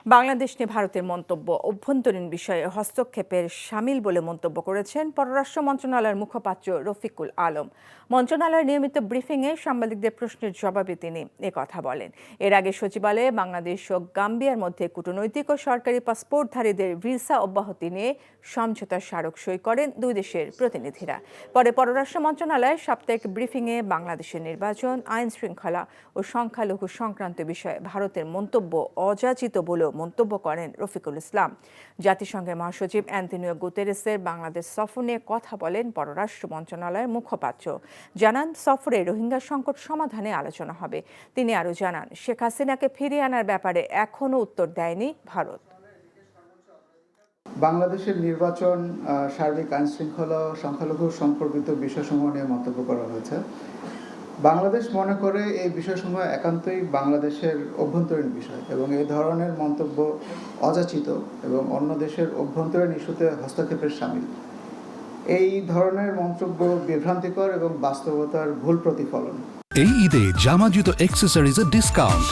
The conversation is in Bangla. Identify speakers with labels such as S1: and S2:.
S1: বাংলাদেশ নিয়ে ভারতের মন্তব্য অভ্যন্তরীণ বিষয়ে হস্তক্ষেপের শামিল বলে মন্তব্য করেছেন পররাষ্ট্র মন্ত্রণালয়ের মুখপাত্র রফিকুল আলম। মন্ত্রণালয়ের নিয়মিত ব্রিফিংয়ে সাংবাদিকদের প্রশ্নের জবাবে তিনি একথা বলেন। এর আগে সচিবালয়ে বাংলাদেশ ও গাম্বিয়ার মধ্যে কূটনৈতিক ও সরকারি পাসপোর্টধারীদের ভিসা অব্যাহতি নিয়ে সমঝোতা স্মারক সই করেন দুই দেশের প্রতিনিধিরা। পরে পররাষ্ট্র মন্ত্রণালয়ের সাপ্তাহিক ব্রিফিংয়ে বাংলাদেশের নির্বাচন, আইন শৃঙ্খলা ও সংখ্যালঘু সংক্রান্ত বিষয়ে ভারতের মন্তব্য অযাচিত বলেও মন্তব্য করেন রফিকুল ইসলাম। জাতিসংঘের মহাসচিব অ্যান্তোনিও গুতেরেসের বাংলাদেশ সফর নিয়ে কথা বলেন পররাষ্ট্র মন্ত্রণালয়ের মুখপাত্র। জানান, সফরে রোহিঙ্গা সংকট সমাধানে আলোচনা হবে। তিনি আরও জানান, শেখ হাসিনাকে ফিরিয়ে আনার ব্যাপারে এখনও উত্তর দেয়নি ভারত।
S2: বাংলাদেশের নির্বাচন, সার্বিক আইন শৃঙ্খলা, সংখ্যালঘু সম্পর্কিত বিষয়সমূহ নিয়ে মন্তব্য করা হয়েছে। বাংলাদেশ মনে করে এই বিষয়সমূহ একান্তই বাংলাদেশের অভ্যন্তরীণ বিষয় এবং এই ধরনের মন্তব্য অযাচিত এবং অন্য দেশের অভ্যন্তরীণ ইস্যুতে হস্তক্ষেপের শামিল। এই ধরনের মন্তব্য বিভ্রান্তিকর এবং বাস্তবতার ভুল প্রতিফলন।
S3: এই ঈদে জামা জুতো অ্যাক্সেসরিজের ডিসকাউন্ট।